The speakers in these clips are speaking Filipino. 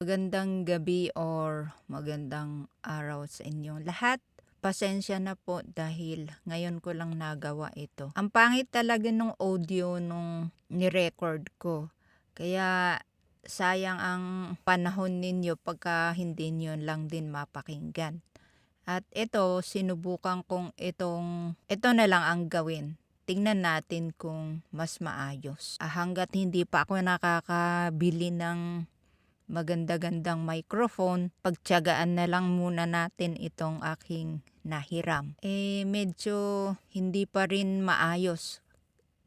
Magandang gabi or magandang araw sa inyong lahat. Pasensya na po dahil ngayon ko lang nagawa ito. Ang pangit talaga nung audio nung ni-record ko. Kaya sayang ang panahon ninyo pagka hindi nyo lang din mapakinggan. At ito, sinubukan kong ito na lang ang gawin. Tingnan natin kung mas maayos. Hanggat hindi pa ako nakakabili ng maganda-gandang microphone, pagtiyagaan na lang muna natin itong aking nahiram. Medyo hindi pa rin maayos.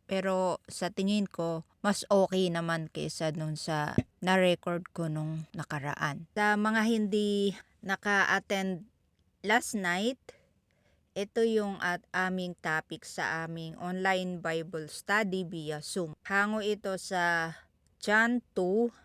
Pero sa tingin ko, mas okay naman kaysa nung sa na-record ko nung nakaraan. Sa mga hindi naka-attend last night, ito yung at aming topic sa aming online Bible study via Zoom. Hango ito sa John 2,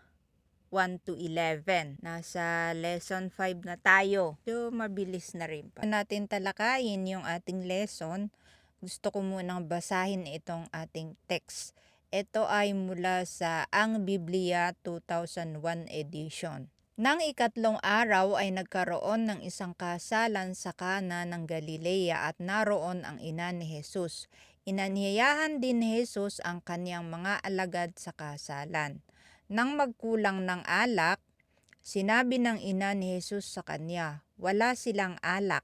1 to 11. Nasa lesson 5 na tayo. So, mabilis na rin pa. Natin talakayin yung ating lesson. Gusto ko munang basahin itong ating text. Ito ay mula sa Ang Biblia 2001 edition. Nang ikatlong araw ay nagkaroon ng isang kasalan sa Kana ng Galilea at naroon ang ina ni Jesus. Inanyayahan din ni Jesus ang kaniyang mga alagad sa kasalan. Nang magkulang ng alak, sinabi ng ina ni Jesus sa kanya, "Wala silang alak."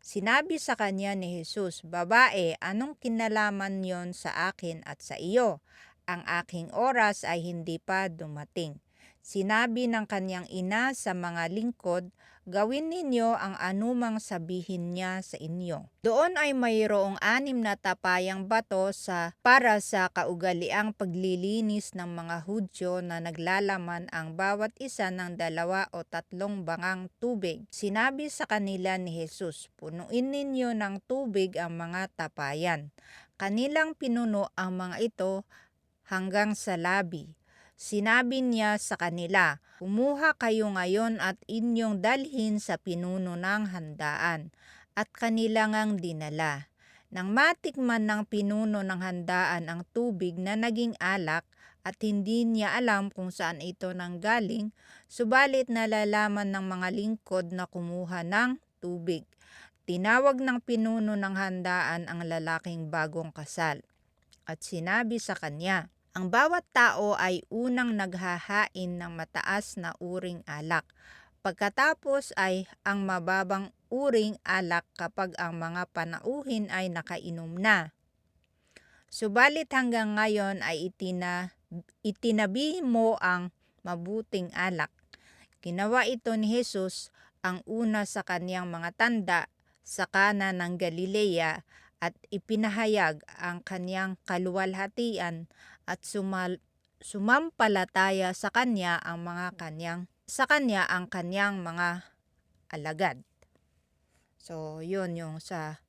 Sinabi sa kanya ni Jesus, "Babae, anong kinalaman yon sa akin at sa iyo? Ang aking oras ay hindi pa dumating." Sinabi ng kanyang ina sa mga lingkod, "Gawin ninyo ang anumang sabihin niya sa inyo." Doon ay mayroong 6 na tapayang bato para sa kaugaliang paglilinis ng mga Hudyo na naglalaman ang bawat isa ng 2 o 3 bangang tubig. Sinabi sa kanila ni Jesus, "Punuin ninyo ng tubig ang mga tapayan." Kanilang pinuno ang mga ito hanggang sa labi. Sinabi niya sa kanila, "Kumuha kayo ngayon at inyong dalhin sa pinuno ng handaan." At kanila ngang dinala. Nang matikman ng pinuno ng handaan ang tubig na naging alak at hindi niya alam kung saan ito nanggaling, subalit nalalaman ng mga lingkod na kumuha ng tubig. Tinawag ng pinuno ng handaan ang lalaking bagong kasal at sinabi sa kanya, "Ang bawat tao ay unang naghahain ng mataas na uring alak. Pagkatapos ay ang mababang uring alak kapag ang mga panauhin ay nakainom na. Subalit hanggang ngayon ay itinabi mo ang mabuting alak." Ginawa ito ni Jesus ang una sa kaniyang mga tanda sa Kana ng Galilea at ipinahayag ang kaniyang kaluwalhatian at sumampalataya sa kanya ang kaniyang mga alagad. So, yun yung sa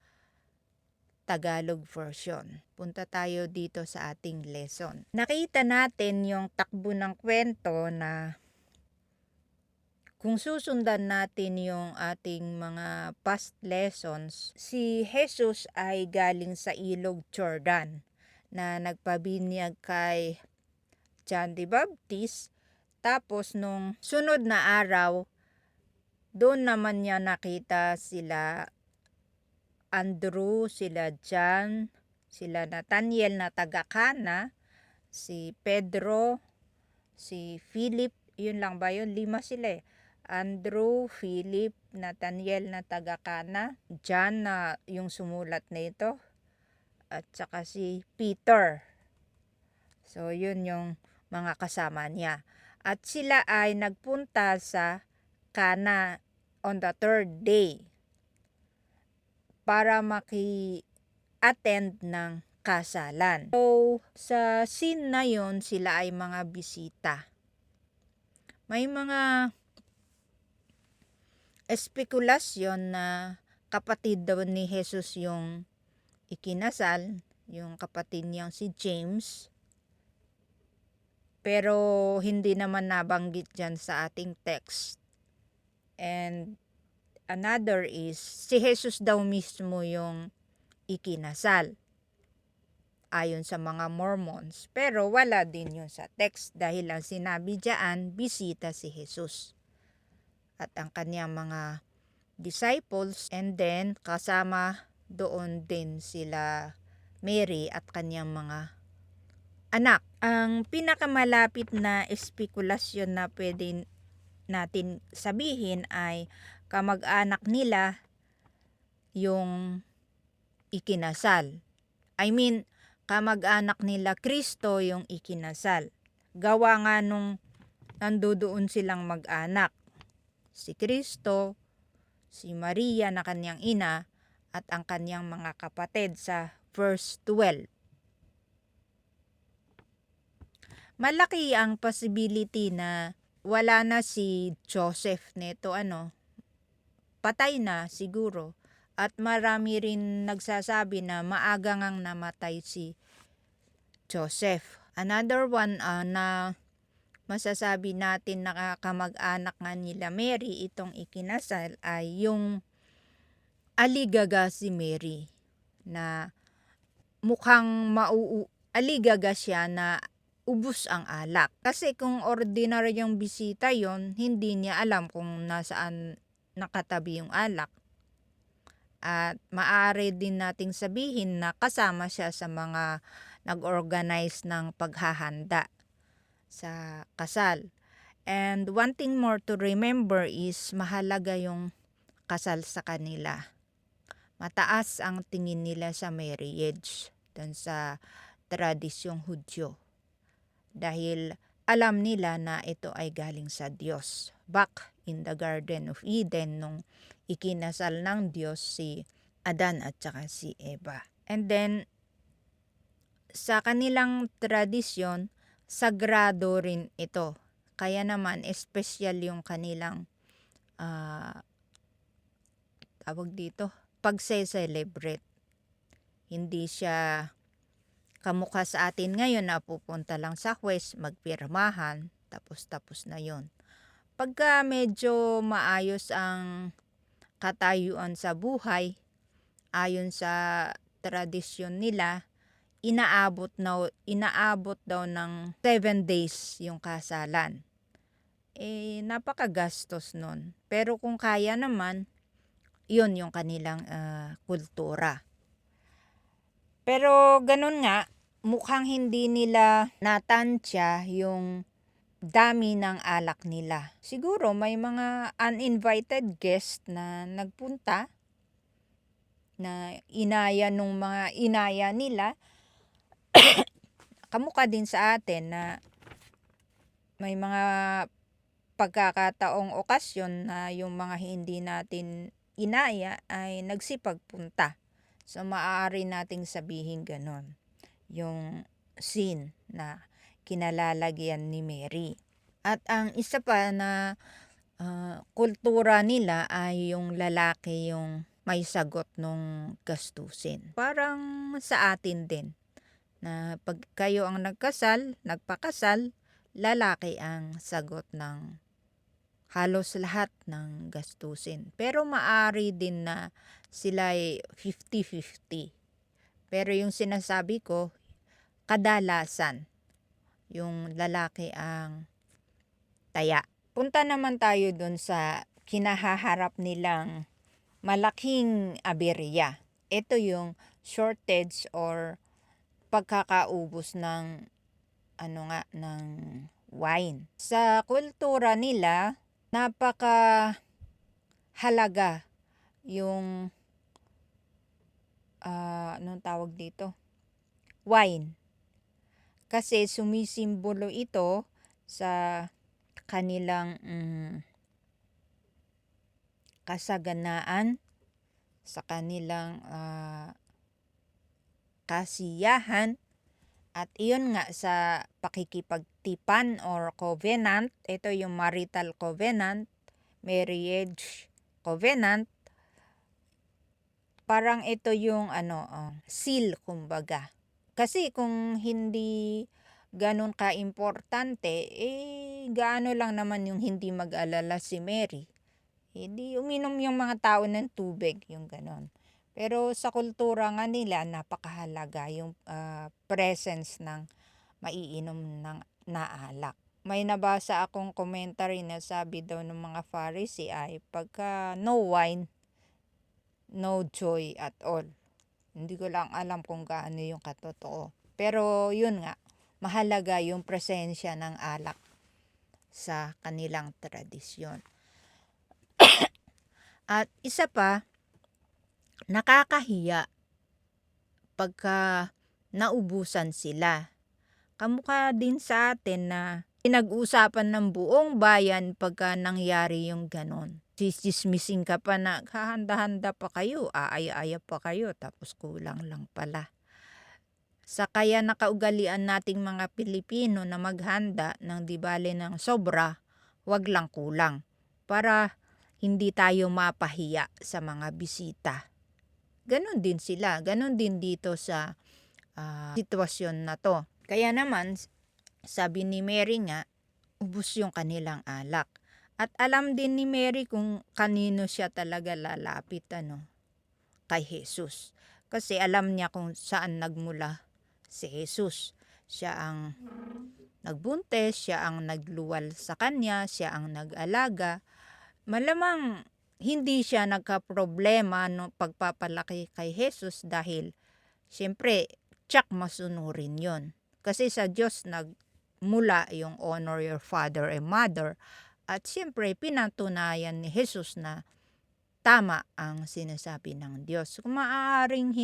Tagalog version. Punta tayo dito sa ating lesson. Nakita natin yung takbo ng kwento na kung susundan natin yung ating mga past lessons, si Jesus ay galing sa Ilog Jordan na nagpabinyag kay John the Baptist. Tapos nung sunod na araw, doon naman niya nakita sila Andrew, sila John, sila Nathaniel na taga Cana, si Pedro, si Philip, yun lang ba yun? 5 sila eh. Andrew, Philip, Nathaniel na taga Cana, John na yung sumulat nito, at saka si Peter. So, yun yung mga kasama niya. At sila ay nagpunta sa Cana on the 3rd day para maki-attend ng kasalan. So, sa scene na yon sila ay mga bisita. May mga espekulasyon na kapatid daw ni Jesus yung ikinasal, yung kapatid niyang si James. Pero hindi naman nabanggit dyan sa ating text. And another is, si Jesus daw mismo yung ikinasal. ayon sa mga Mormons. Pero wala din yun sa text dahil ang sinabi diyan, bisita si Jesus at ang kanyang mga disciples, and then kasama doon din sila Mary at kanyang mga anak. Ang pinakamalapit na espekulasyon na pwede natin sabihin ay kamag-anak nila yung ikinasal. I mean, kamag-anak nila Kristo yung ikinasal. Gawa nga nung nandoon silang mag-anak. Si Kristo, si Maria na kanyang ina, at ang kanyang mga kapatid sa verse 12. Malaki ang possibility na wala na si Joseph neto, patay na siguro. At marami rin nagsasabi na maaga ngang namatay si Joseph. Another one na masasabi natin na kamag-anak nga nila Mary itong ikinasal ay yung aligaga si Mary, na mukhang aligaga siya na ubos ang alak. Kasi kung ordinaryong bisita yon, hindi niya alam kung nasaan nakatabi yung alak. At maaari din nating sabihin na kasama siya sa mga nag-organize ng paghahanda sa kasal. And one thing more to remember is mahalaga yung kasal sa kanila. Mataas ang tingin nila sa marriage dun sa tradisyong Hudyo. Dahil alam nila na ito ay galing sa Diyos. Back in the Garden of Eden nung ikinasal ng Diyos si Adan at saka si Eva. And then, sa kanilang tradisyon, sagrado rin ito. Kaya naman, espesyal yung kanilang pagse-celebrate. Hindi siya kamukha sa atin ngayon na pupunta lang sa huwes, magpirmahan, tapos na yon. Pagka medyo maayos ang katayuan sa buhay, ayon sa tradisyon nila, inaabot daw ng 7 days yung kasalan. Napakagastos nun. Pero kung kaya naman, yun yung kanilang kultura. Pero ganun nga, mukhang hindi nila natansya yung dami ng alak nila. Siguro may mga uninvited guest na nagpunta na inaya nung mga inaya nila. Kamukha din sa atin na may mga pagkakataong okasyon na yung mga hindi natin inaya ay nagsipagpunta. So maaari nating sabihin ganon yung scene na kinalalagyan ni Mary. At ang isa pa na kultura nila ay yung lalaki yung may sagot nung gastusin. Parang sa atin din na pag kayo ang nagpakasal, lalaki ang sagot ng halos lahat ng gastusin. Pero maaari din na sila ay 50-50. Pero yung sinasabi ko, kadalasan yung lalaki ang taya. Punta naman tayo dun sa kinahaharap nilang malaking aberya. Ito yung shortage or pagkakaubos ng ng wine. Sa kultura nila, napaka halaga yung anong tawag dito? Wine. Kasi sumisimbolo ito sa kanilang kasaganaan, sa kanilang kasiyahan, at iyon nga sa pakikipagtipan or covenant. Ito yung marital covenant, marriage covenant. Parang ito yung seal kumbaga. Kasi kung hindi ganun ka-importante, gaano lang naman yung hindi mag-alala si Mary. Hindi uminom yung mga tao ng tubig, yung ganon. Pero sa kultura nga nila napakahalaga yung, presence ng maiinom na alak. May nabasa akong commentary na sabi daw ng mga Pharisee ay pagka no wine, no joy at all. Hindi ko lang alam kung gaano yung katotoo. Pero yun nga, mahalaga yung presensya ng alak sa kanilang tradisyon. At isa pa, nakakahiya pagka naubusan sila. Kamukha din sa atin na pinag-usapan ng buong bayan pagka nangyari yung ganon. Sismising ka pa na hahanda-handa pa kayo, aaya-aya pa kayo, tapos kulang lang pala. Sa kaya nakaugalian nating mga Pilipino na maghanda ng di bale ng sobra, wag lang kulang. Para hindi tayo mapahiya sa mga bisita. Ganon din sila, ganon din dito sa sitwasyon na to. Kaya naman, sabi ni Mary nga, ubos yung kanilang alak. At alam din ni Mary kung kanino siya talaga lalapit kay Jesus. Kasi alam niya kung saan nagmula si Jesus. Siya ang nagbuntes, siya ang nagluwal sa kanya, siya ang nag-alaga. Malamang hindi siya nagka-problema no pagpapalaki kay Jesus dahil siyempre tsak masunurin yon. Kasi sa Diyos nagmula yung honor your father and mother. At siyempre pinatunayan ni Jesus na tama ang sinasabi ng Diyos. Kung maaaring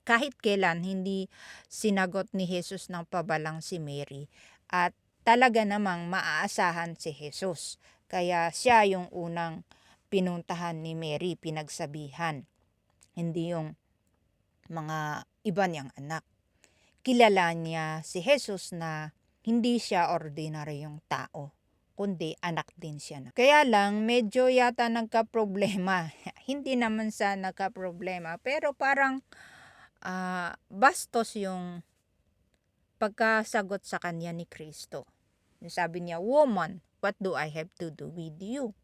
kahit kailan hindi sinagot ni Jesus ng pabalang si Mary. At talaga namang maaasahan si Jesus. Kaya siya yung unang pinuntahan ni Mary, pinagsabihan. Hindi yung mga iba niyang anak. Kilala niya si Jesus na hindi siya ordinaryong tao, kundi anak din siya. Kaya lang, medyo yata nagka-problema. Hindi naman sa nagka-problema, pero parang bastos yung pagkasagot sa kanya ni Kristo. Sabi niya, "Woman, what do I have to do with you?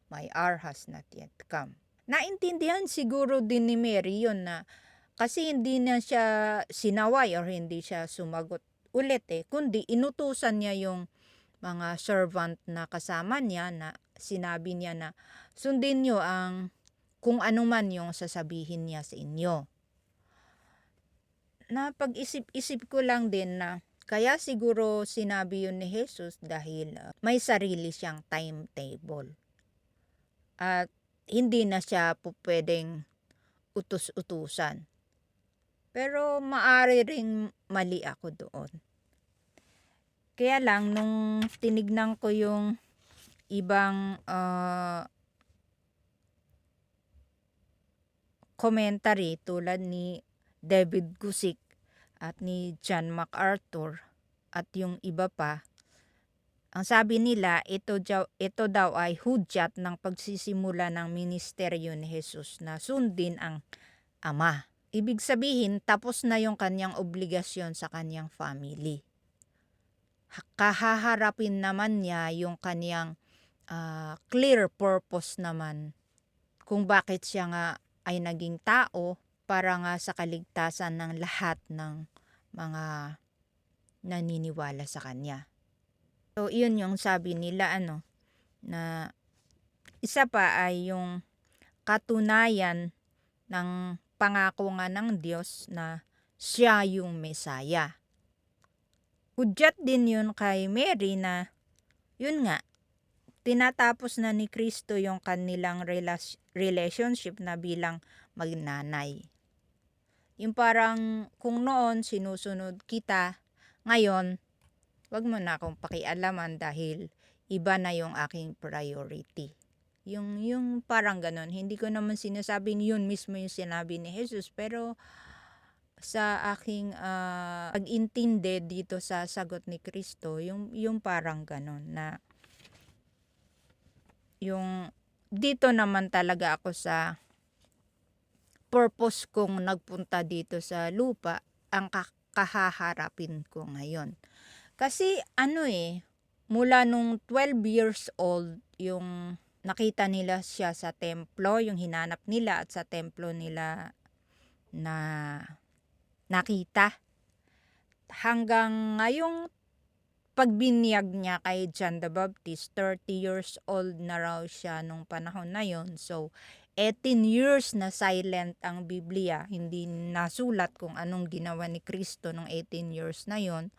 My hour has not yet come." Naintindihan siguro din ni Mary yun na kasi hindi na siya sinaway or hindi siya sumagot ulit kundi inutusan niya yung mga servant na kasama niya na sinabi niya na sundin niyo ang kung ano man yung sasabihin niya sa inyo. Napag-isip-isip ko lang din na kaya siguro sinabi yun ni Jesus dahil may sarili siyang timetable. At hindi na siya pwedeng utus-utusan. Pero maari ring mali ako doon. Kaya lang nung tinignan ko yung ibang commentary tulad ni David Guzik at ni John MacArthur at yung iba pa, ang sabi nila ito daw ay hudyat ng pagsisimula ng ministeryo ni Jesus na sundin ang Ama. Ibig sabihin, tapos na yung kanyang obligasyon sa kanyang family. Kahaharapin naman niya yung kanyang clear purpose naman kung bakit siya nga ay naging tao para nga sa kaligtasan ng lahat ng mga naniniwala sa kanya. So, yun yung sabi nila na isa pa ay yung katunayan ng pangako nga ng Diyos na siya yung Mesaya. Hudyat din yun kay Mary na yun nga, tinatapos na ni Kristo yung kanilang relationship na bilang magnanay. Yung parang kung noon sinusunod kita, ngayon, wag mo na akong pakialaman dahil iba na yung aking priority. Yung parang ganon. Hindi ko naman sinasabing yun mismo yung sinabi ni Jesus, pero sa aking pag-intindi dito sa sagot ni Kristo, yung parang ganon na yung dito naman talaga ako sa purpose kong nagpunta dito sa lupa, ang kahaharapin ko ngayon. Kasi mula nung 12 years old yung nakita nila siya sa templo, yung hinanap nila at sa templo nila na nakita. Hanggang ngayong pagbinyag niya kay John the Baptist, 30 years old na raw siya nung panahon na yon. So, 18 years na silent ang Biblia. Hindi nasulat kung anong ginawa ni Kristo nung 18 years na yon.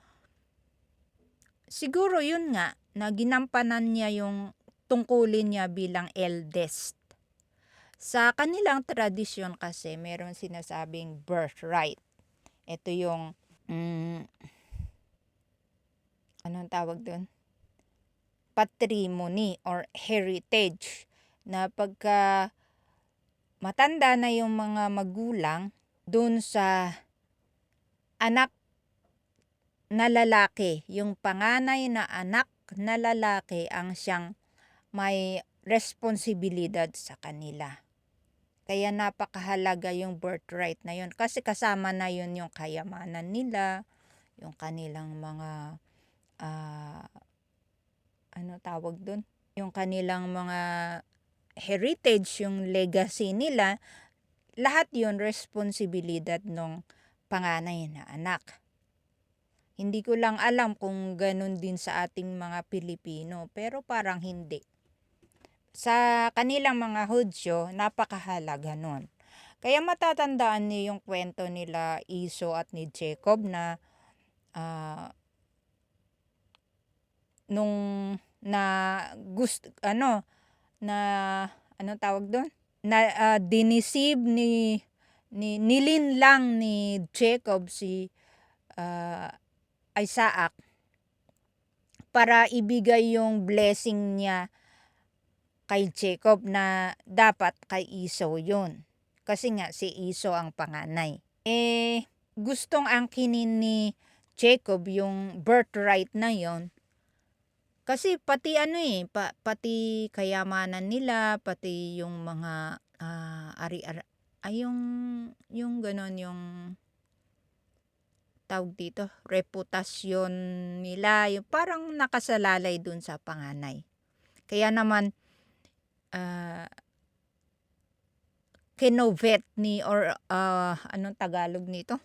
Siguro yun nga, na ginampanan niya yung tungkulin niya bilang eldest. Sa kanilang tradisyon kasi, meron sinasabing birthright. Ito yung, anong tawag doon? Patrimony or heritage. Na pagka matanda na yung mga magulang, dun sa anak na lalaki, yung panganay na anak na lalaki ang siyang may responsibilidad sa kanila. Kaya napakahalaga yung birthright na yun. Kasi kasama na yun yung kayamanan nila, yung kanilang mga, ano tawag dun? Yung kanilang mga heritage, yung legacy nila, lahat yun responsibilidad ng panganay na anak. Hindi ko lang alam kung ganun din sa ating mga Pilipino, pero parang hindi. Sa kanilang mga Hudyo, napakahalaga nun. Kaya matatandaan niyo yung kwento nila Esau at ni Jacob na nung na gusto anong tawag doon? Na dinisib nilinlang ni Jacob si Isaac para ibigay yung blessing niya kay Jacob na dapat kay Esau yun. Kasi nga si Esau ang panganay. Gustong angkinin ni Jacob yung birthright na yon. Kasi pati pati kayamanan nila, pati yung mga yung ganon, yung tawag dito, reputasyon nila, yung parang nakasalalay dun sa panganay. Kaya naman, kinovet anong Tagalog nito?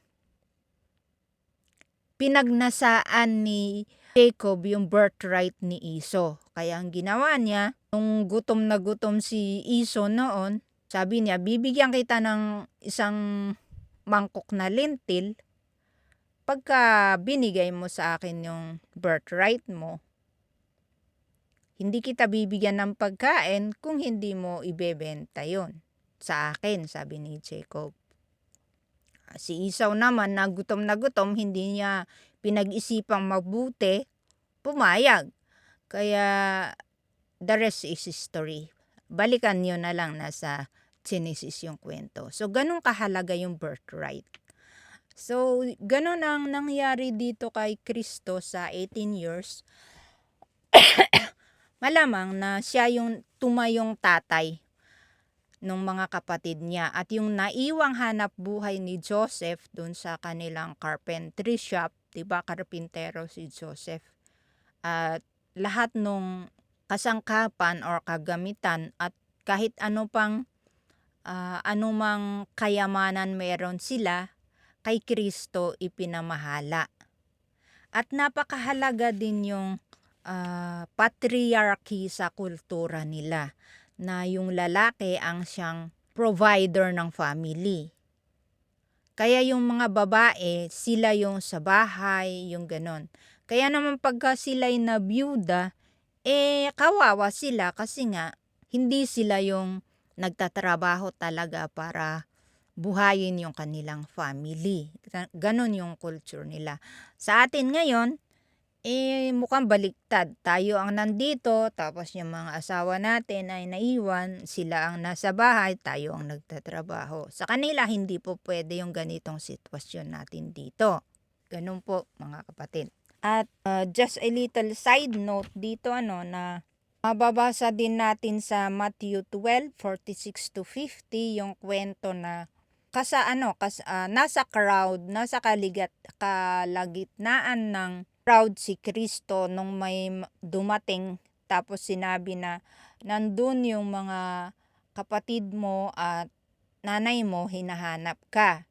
Pinagnasaan ni Jacob yung birthright ni Esau. Kaya ang ginawa niya, nung gutom na gutom si Esau noon, sabi niya, bibigyan kita ng isang mangkok na lentil pagka binigay mo sa akin yung birthright mo. Hindi kita bibigyan ng pagkain kung hindi mo ibebenta yon sa akin, sabi ni Jacob. Si Esau naman, na gutom, hindi niya pinag-isipang mabuti, pumayag. Kaya the rest is history. Balikan nyo na lang, nasa Genesis yung kwento. So, ganun kahalaga yung birthright. So, ganun ang nangyari dito kay Kristo sa 18 years. Malamang na siya yung tumayong tatay ng mga kapatid niya. At yung naiwang hanap buhay ni Joseph dun sa kanilang carpentry shop, diba, karpintero si Joseph. At lahat nung kasangkapan or kagamitan at kahit anumang kayamanan meron sila, kay Kristo ipinamahala. At napakahalaga din yung patriarchy sa kultura nila, na yung lalaki ang siyang provider ng family. Kaya yung mga babae, sila yung sa bahay, yung ganon. Kaya naman pagka sila'y nabiyuda, kawawa sila kasi nga hindi sila yung nagtatrabaho talaga para buhayin yung kanilang family. Ganon yung culture nila. Sa atin ngayon, mukhang baliktad. Tayo ang nandito, tapos yung mga asawa natin ay naiwan, sila ang nasa bahay, tayo ang nagtatrabaho. Sa kanila, hindi po pwede yung ganitong sitwasyon natin dito. Ganun po, mga kapatid. At just a little side note dito, na mababasa din natin sa Matthew 12:46-50 yung kwento na nasa crowd, nasa kalagitnaan ng crowd si Kristo nung may dumating, tapos sinabi na nandun yung mga kapatid mo at nanay mo, hinahanap ka.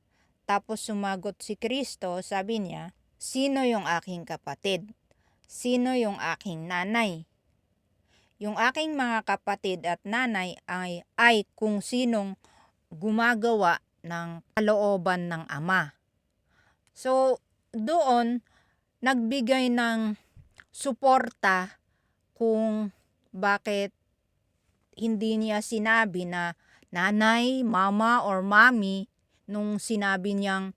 Tapos sumagot si Kristo, sabi niya, sino yung aking kapatid? Sino yung aking nanay? Yung aking mga kapatid at nanay ay kung sinong gumagawa ng kalooban ng Ama. So, doon, nagbigay ng suporta kung bakit hindi niya sinabi na nanay, mama, or mommy nung sinabi niyang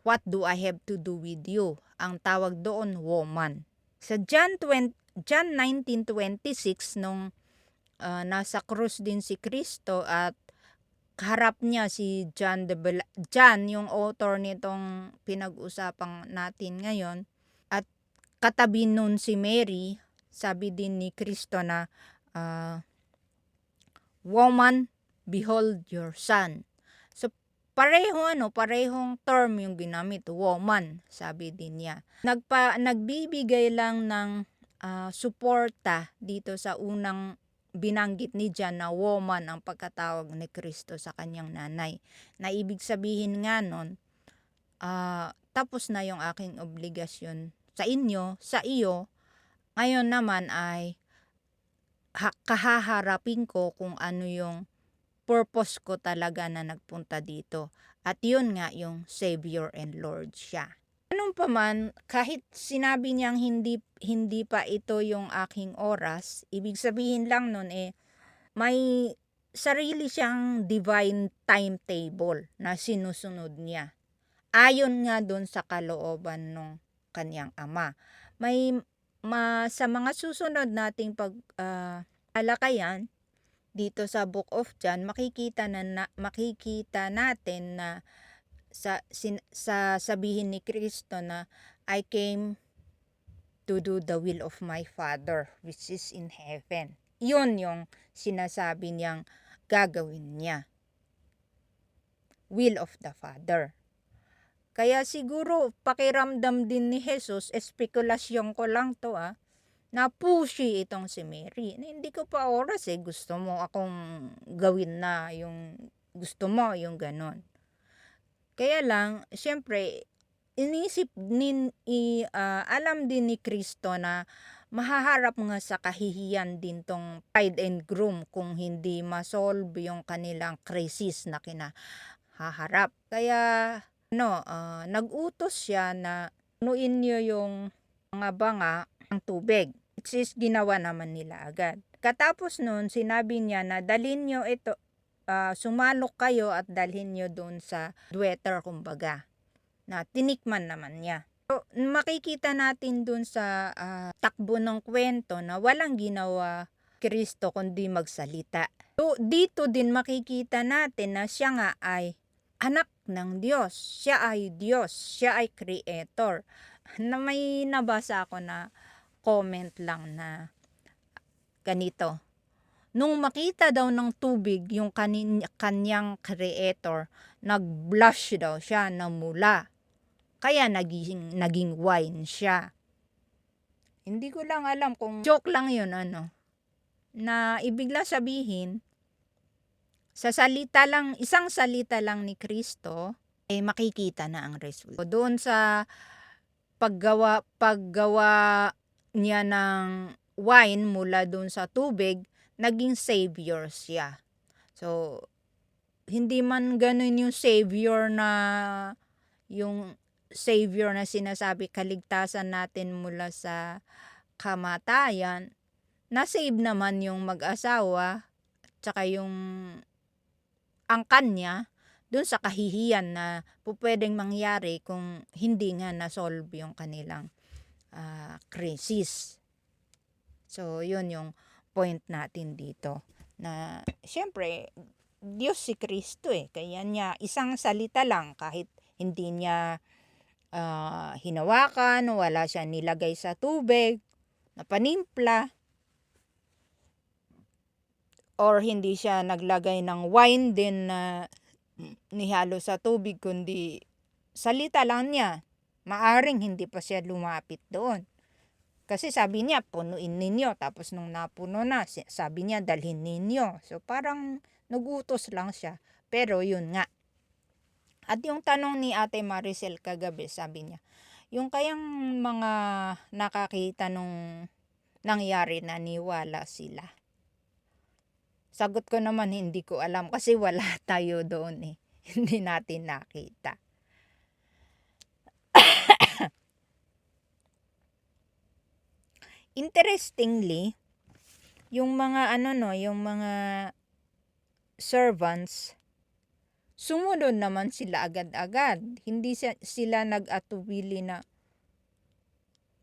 what do I have to do with you? Ang tawag doon, woman. Sa John 19:26 nung nasa krus din si Kristo at harap niya si John, yung author nitong pinag-usapang natin ngayon, at katabi nun si Mary, sabi din ni Kristo na, woman, behold your son. So, parehong term yung ginamit, woman, sabi din niya. Nagbibigay lang ng suporta dito sa unang binanggit ni John na woman ang pagkatawag ni Kristo sa kanyang nanay. Na ibig sabihin nga nun, tapos na yung aking obligasyon sa inyo, sa iyo, ngayon naman ay kahaharapin ko kung ano yung purpose ko talaga na nagpunta dito. At yun nga yung Savior and Lord siya. Anong pa man, kahit sinabi niyang hindi pa ito yung aking oras, ibig sabihin lang nun may sarili siyang divine timetable na sinusunod niya. Ayon nga dun sa kalooban ng kanyang Ama. Sa mga susunod nating alakayan dito sa Book of John, makikita natin na sa sabihin ni Kristo na I came to do the will of my Father which is in heaven. Yun yung sinasabi niyang gagawin niya. Will of the Father. Kaya siguro pakiramdam din ni Jesus, espekulasyon ko lang to na pushy itong si Mary. Na hindi ko pa oras gusto mo akong gawin na yung gusto mo, yung ganon. Kaya lang, syempre, alam din ni Kristo na mahaharap nga sa kahihiyan din tong bride and groom kung hindi masolve yung kanilang krisis na kinahaharap. Kaya, nag-utos siya na punuin niyo yung mga banga ng tubig. Which is ginawa naman nila agad. Katapos nun, sinabi niya na dalhin niyo ito, sumalok kayo at dalhin nyo doon sa dwetter kumbaga, na tinikman naman niya. So, makikita natin doon sa takbo ng kwento na walang ginawa Kristo kundi magsalita. So, dito din makikita natin na siya nga ay anak ng Diyos. Siya ay Diyos. Siya ay creator. Na may nabasa ako na comment lang na ganito. Nung makita daw ng tubig yung kanyang creator, nag-blush daw siya, namula. Kaya naging wine siya. Hindi ko lang alam kung joke lang yun na ibig lang sabihin, isang salita lang ni Kristo, makikita na ang result. So, doon sa paggawa niya ng wine mula doon sa tubig, naging savior siya. So, hindi man ganun yung savior na sinasabi kaligtasan natin mula sa kamatayan, na-save naman yung mag-asawa tsaka yung angkan niya dun sa kahihiyan na pwedeng mangyari kung hindi nga na-solve yung kanilang krisis. So, yun yung point natin dito na syempre Diyos si Kristo kaya niya isang salita lang kahit hindi niya hinawakan, wala siya nilagay sa tubig na panimpla or hindi siya naglagay ng wine din na nihalo sa tubig kundi salita lang niya, maaring hindi pa siya lumapit doon. Kasi sabi niya, punuin ninyo. Tapos nung napuno na, sabi niya, dalhin ninyo. So parang nagutos lang siya. Pero yun nga. At yung tanong ni Ate Maricel kagabi, sabi niya, yung kayang mga nakakita nung nangyari na niwala sila. Sagot ko naman, hindi ko alam kasi wala tayo doon eh. Hindi natin nakita. Interestingly, yung mga yung mga servants, sumunod naman sila agad-agad. Hindi sila nag-atubili na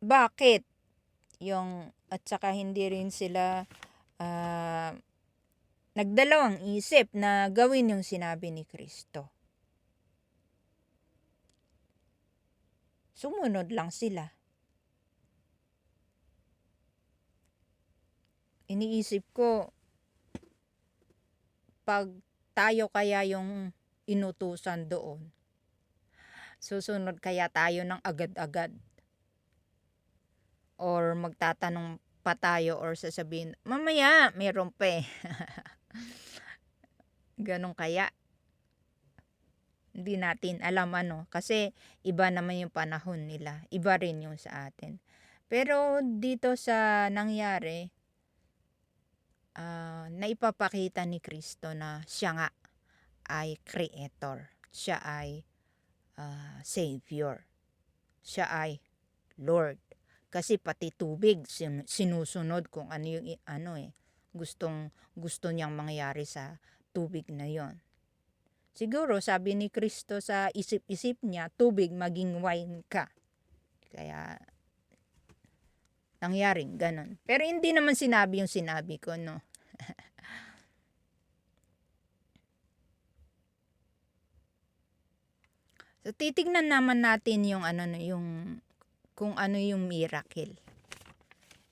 bakit at saka hindi rin sila nagdalawang isip na gawin yung sinabi ni Kristo. Sumunod lang sila. Iniisip ko, pag tayo kaya yung inutusan doon, susunod kaya tayo ng agad-agad? Or magtatanong pa tayo or sasabihin, mamaya, meron pa eh. Ganon kaya? Hindi natin alam kasi iba naman yung panahon nila. Iba rin yung sa atin. Pero dito sa nangyari, naipapakita ni Kristo na siya nga ay creator. Siya ay savior. Siya ay Lord. Kasi pati tubig sinusunod kung ano yung gusto niyang mangyari sa tubig na yon. Siguro sabi ni Kristo sa isip-isip niya, tubig maging wine ka. Kaya nangyaring ganon. Pero hindi naman sinabi yung sinabi ko, no. So titignan naman natin yung kung ano yung miracle.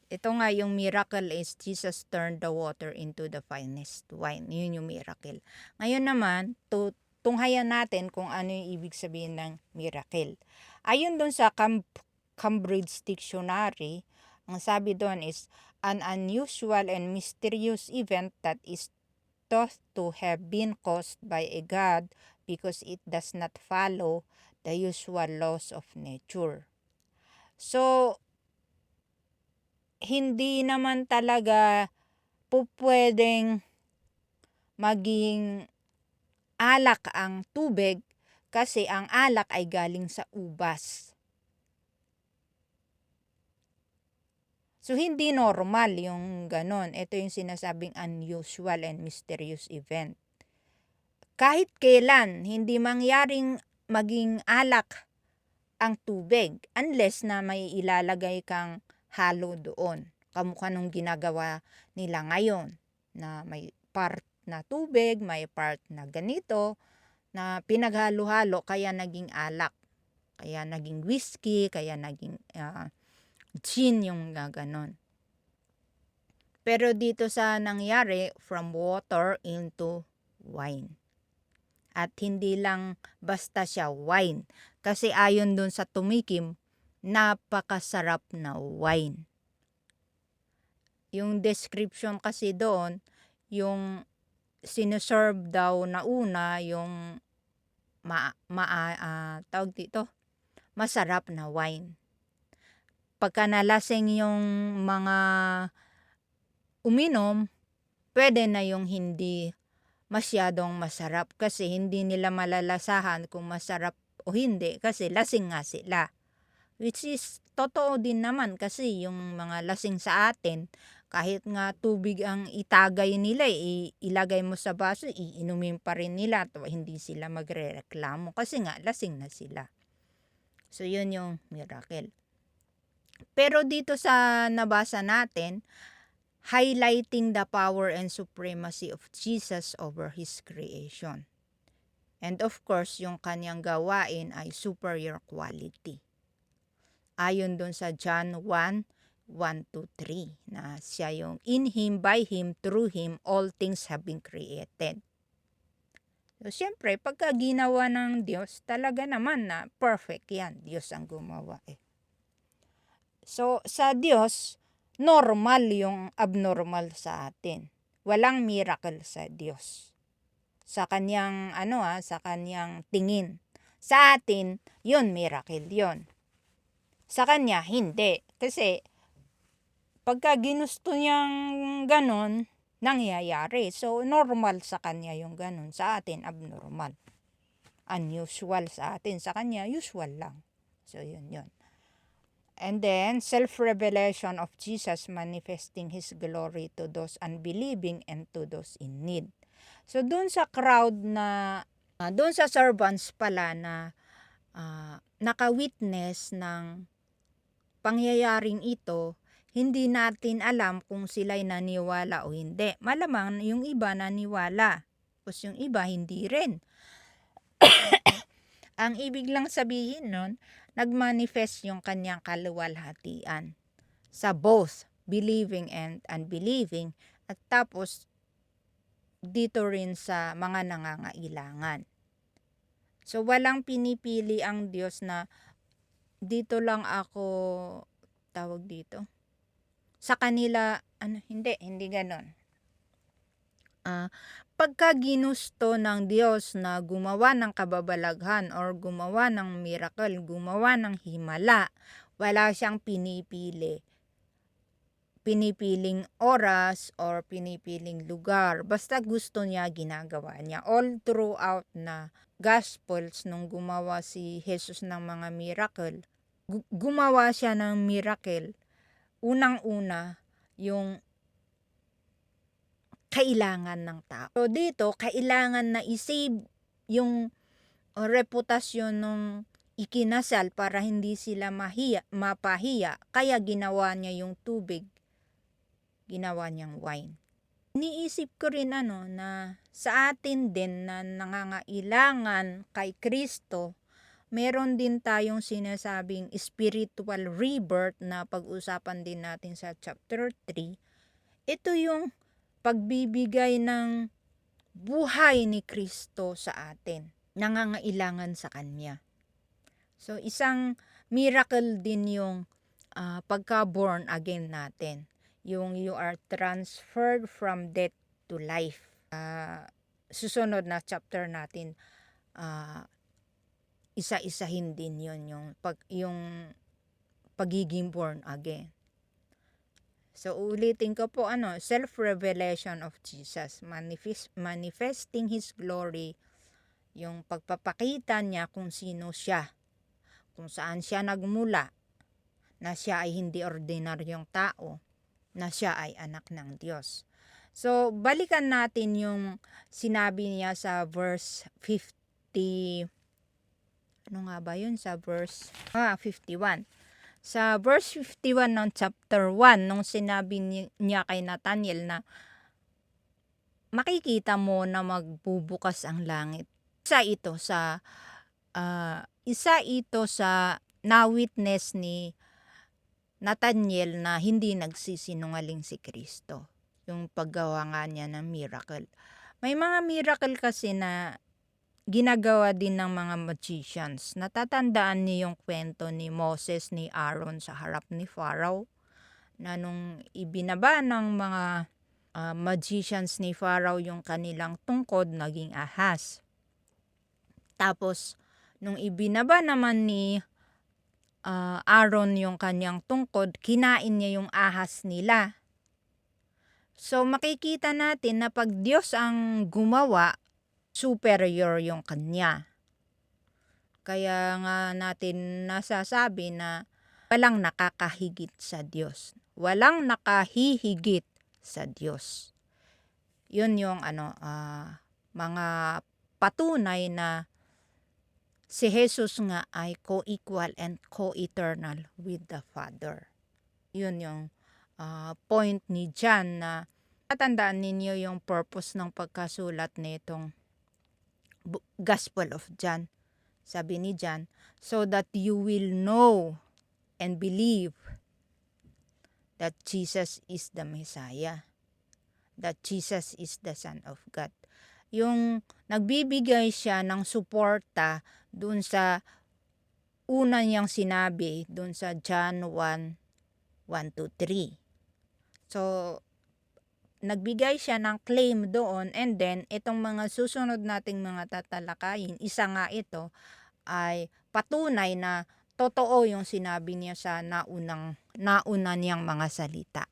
Ito nga yung miracle is Jesus turned the water into the finest wine. Yun yung miracle. Ngayon naman, tunghayan natin kung ano yung ibig sabihin ng miracle. Ayon doon sa Cambridge Dictionary, ang sabi doon is an unusual and mysterious event that is thought to have been caused by a god because it does not follow the usual laws of nature. So, hindi naman talaga pwedeng maging alak ang tubig kasi ang alak ay galing sa ubas. So, hindi normal yung ganon. Ito yung sinasabing unusual and mysterious event. Kahit kailan, hindi mangyaring maging alak ang tubig unless na may ilalagay kang halo doon. Kamukha nung ginagawa nila ngayon na may part na tubig, may part na ganito, na pinaghalo-halo kaya naging alak. Kaya naging whiskey, kaya naging gin yung ganon. Pero dito sa nangyari, from water into wine. At hindi lang basta siya wine. Kasi ayon dun sa tumikim, napakasarap na wine. Yung description kasi doon, yung sinuserve daw na una, yung tawag dito, masarap na wine. Pagka nalasing yung mga uminom, pwede na yung hindi masyadong masarap kasi hindi nila malalasahan kung masarap o hindi kasi lasing nga sila. Which is totoo din naman kasi yung mga lasing sa atin, kahit nga tubig ang itagay nila, ilagay mo sa baso, iinumin pa rin nila at hindi sila magrereklamo kasi nga lasing na sila. So yun yung miracle. Pero dito sa nabasa natin, highlighting the power and supremacy of Jesus over His creation. And of course, yung kanyang gawain ay superior quality. Ayon dun sa John 1:1-3 na siya yung in Him, by Him, through Him, all things have been created. So, syempre, pagka ginawa ng Diyos, talaga naman na perfect yan. Diyos ang gumawa eh. So, sa Diyos, normal yung abnormal sa atin. Walang miracle sa Diyos. Sa kanyang sa kanyang tingin. Sa atin, yun miracle yun. Sa kanya, hindi. Kasi pagka ginusto niyang ganon, nangyayari. So, normal sa kanya yung ganon. Sa atin, abnormal. Unusual sa atin. Sa kanya, usual lang. So, yun. And then, self-revelation of Jesus manifesting His glory to those unbelieving and to those in need. So, doon sa crowd na, doon sa servants pala na naka-witness ng pangyayaring ito, hindi natin alam kung sila'y naniwala o hindi. Malamang yung iba naniwala, tapos yung iba hindi rin. Ang ibig lang sabihin nun, nagmanifest yung kanyang kaluwalhatian sa both believing and unbelieving, at tapos dito rin sa mga nangangailangan. So, walang pinipili ang Diyos na dito lang ako, tawag dito, sa kanila, hindi ganon. Pagka ginusto ng Diyos na gumawa ng kababalaghan or gumawa ng miracle, gumawa ng himala, wala siyang pinipiling oras or pinipiling lugar. Basta gusto niya, ginagawa niya. All throughout na Gospels, nung gumawa si Jesus ng mga miracle, gumawa siya ng miracle. Unang-una, yung kailangan ng tao. So dito, kailangan na isave yung reputasyon ng ikinasal para hindi sila mapahiya. Kaya ginawa niya yung tubig, ginawa niyang wine. Iniisip ko rin na sa atin din na nangangailangan kay Kristo, meron din tayong sinasabing spiritual rebirth na pag-usapan din natin sa chapter 3. Ito yung pagbibigay ng buhay ni Kristo sa atin. Nangangailangan sa Kanya. So, isang miracle din yung pagka-born again natin. Yung you are transferred from death to life. Susunod na chapter natin, isa-isahin din yun yung pagiging born again. So, ulitin ko po, self-revelation of Jesus, manifesting His glory, yung pagpapakita niya kung sino siya, kung saan siya nagmula, na siya ay hindi ordinaryong tao, na siya ay anak ng Diyos. So, balikan natin yung sinabi niya sa verse 50, sa verse 51. Sa verse 51 ng chapter 1, nung sinabi niya kay Nathaniel na makikita mo na magbubukas ang langit. Isa ito sa na-witness ni Nathaniel na hindi nagsisinungaling si Kristo. Yung paggawa nga niya ng miracle. May mga miracle kasi na ginagawa din ng mga magicians. Natatandaan niyo yung kwento ni Moses, ni Aaron sa harap ni Pharaoh, na nung ibinaba ng mga magicians ni Pharaoh yung kanilang tungkod, naging ahas. Tapos, nung ibinaba naman ni Aaron yung kanyang tungkod, kinain niya yung ahas nila. So, makikita natin na pag Diyos ang gumawa, superior yung kanya. Kaya nga natin nasasabi na walang nakakahigit sa Diyos. Walang nakahihigit sa Diyos. Yun yung mga patunay na si Jesus nga ay co-equal and co-eternal with the Father. Yun yung point ni John na tatandaan ninyo yung purpose ng pagkasulat nitong Gospel of John. Sabi ni John, so that you will know and believe that Jesus is the Messiah, that Jesus is the Son of God. Yung nagbibigay siya ng suporta dun sa una niyang sinabi, dun sa John 1, 1, 2, 3. So, nagbigay siya ng claim doon, and then itong mga susunod nating mga tatalakayin, isa nga ito ay patunay na totoo yung sinabi niya sa nauna niyang mga salita.